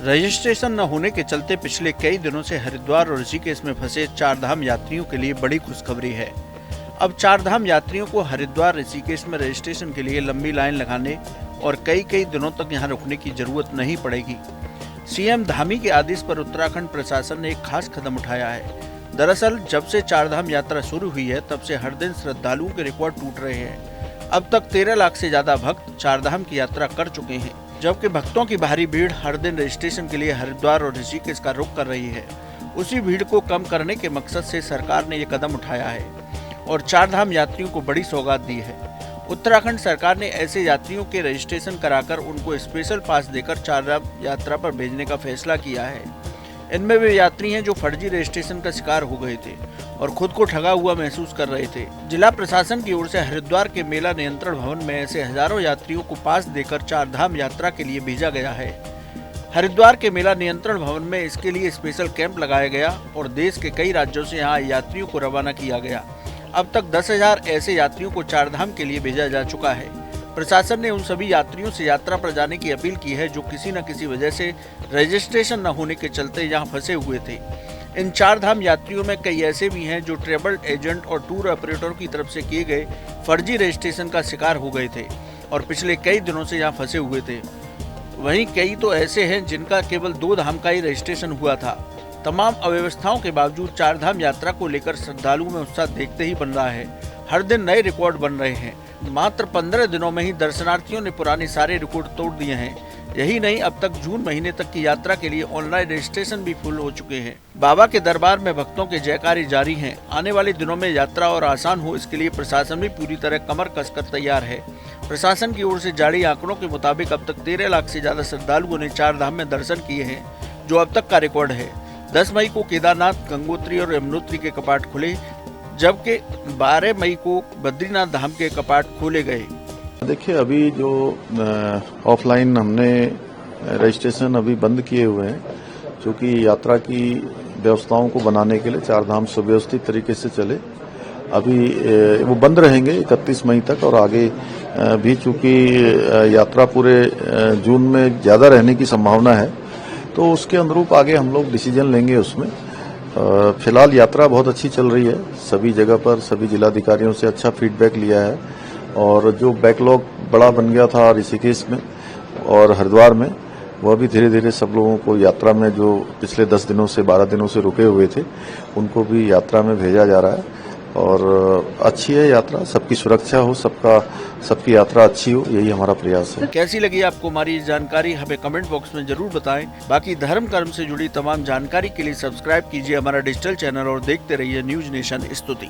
Registration न होने के चलते पिछले कई दिनों से हरिद्वार और ऋषिकेश में फंसे चारधाम यात्रियों के लिए बड़ी खुशखबरी है। अब चारधाम यात्रियों को हरिद्वार ऋषिकेश में रजिस्ट्रेशन के लिए लंबी लाइन लगाने और कई दिनों तक यहां रुकने की जरूरत नहीं पड़ेगी। सीएम धामी के आदेश पर उत्तराखंड प्रशासन ने एक खास कदम उठाया है। दरअसल जब से चारधाम यात्रा शुरू हुई है तब से हर दिन श्रद्धालुओं के रिकॉर्ड टूट रहे हैं। अब तक 13 लाख से ज्यादा भक्त चारधाम की यात्रा कर चुके हैं, जबकि भक्तों की भारी भीड़ हर दिन रजिस्ट्रेशन के लिए हरिद्वार और ऋषिकेश का रुख कर रही है। उसी भीड़ को कम करने के मकसद से सरकार ने ये कदम उठाया है और चारधाम यात्रियों को बड़ी सौगात दी है। उत्तराखंड सरकार ने ऐसे यात्रियों के रजिस्ट्रेशन कराकर उनको स्पेशल पास देकर चारधाम यात्रा पर भेजने का फैसला किया है। इनमें वे यात्री हैं जो फर्जी रजिस्ट्रेशन का शिकार हो गए थे और खुद को ठगा हुआ महसूस कर रहे थे। जिला प्रशासन की ओर से हरिद्वार के मेला नियंत्रण भवन में ऐसे हजारों यात्रियों को पास देकर चारधाम यात्रा के लिए भेजा गया है। हरिद्वार के मेला नियंत्रण भवन में इसके लिए स्पेशल कैंप लगाया गया और देश के कई राज्यों से यहाँ यात्रियों को रवाना किया गया। अब तक 10,000 ऐसे यात्रियों को चारधाम के लिए भेजा जा चुका है। प्रशासन ने उन सभी यात्रियों से यात्रा पर जाने की अपील की है जो किसी न किसी वजह से रजिस्ट्रेशन न होने के चलते यहाँ फंसे हुए थे। इन चारधाम यात्रियों में कई ऐसे भी हैं जो ट्रैवल एजेंट और टूर ऑपरेटर की तरफ से किए गए फर्जी रजिस्ट्रेशन का शिकार हो गए थे और पिछले कई दिनों से यहाँ फंसे हुए थे। वहीं कई तो ऐसे हैं जिनका केवल 2 धाम का ही रजिस्ट्रेशन हुआ था। तमाम अव्यवस्थाओं के बावजूद चारधाम यात्रा को लेकर श्रद्धालुओं में उत्साह देखते ही बन रहा है। हर दिन नए रिकॉर्ड बन रहे हैं। मात्र 15 दिनों में ही दर्शनार्थियों ने पुराने सारे रिकॉर्ड तोड़ दिए हैं। यही नहीं, अब तक जून महीने तक की यात्रा के लिए ऑनलाइन रजिस्ट्रेशन भी फुल हो चुके हैं। बाबा के दरबार में भक्तों के जयकारे जारी हैं। आने वाले दिनों में यात्रा और आसान हो, इसके लिए प्रशासन भी पूरी तरह कमर कसकर तैयार है। प्रशासन की ओर से जारी आंकड़ों के मुताबिक अब तक 13 लाख से ज्यादा श्रद्धालुओं ने चारधाम में दर्शन किए हैं, जो अब तक का रिकॉर्ड है। 10 मई को केदारनाथ, गंगोत्री और यमुनोत्री के कपाट खुले, जबकि 12 मई को बद्रीनाथ धाम के कपाट खोले गए। देखिए, अभी जो ऑफलाइन हमने रजिस्ट्रेशन अभी बंद किए हुए हैं, क्योंकि यात्रा की व्यवस्थाओं को बनाने के लिए चारधाम सुव्यवस्थित तरीके से चले। अभी वो बंद रहेंगे 31 मई तक और आगे भी, चूंकि यात्रा पूरे जून में ज्यादा रहने की संभावना है, तो उसके अनुरूप आगे हम लोग डिसीजन लेंगे उसमें। फिलहाल यात्रा बहुत अच्छी चल रही है। सभी जगह पर सभी जिलाधिकारियों से अच्छा फीडबैक लिया है और जो बैकलॉग बड़ा बन गया था ऋषिकेश में और हरिद्वार में, वह भी धीरे धीरे सब लोगों को यात्रा में, जो पिछले 10 दिनों से 12 दिनों से रुके हुए थे, उनको भी यात्रा में भेजा जा रहा है। और अच्छी है यात्रा, सबकी सुरक्षा हो, सबकी यात्रा अच्छी हो, यही हमारा प्रयास है। कैसी लगी आपको हमारी जानकारी, हमें कमेंट बॉक्स में जरूर बताएं। बाकी धर्म कर्म से जुड़ी तमाम जानकारी के लिए सब्सक्राइब कीजिए हमारा डिजिटल चैनल और देखते रहिए न्यूज नेशन स्तुति।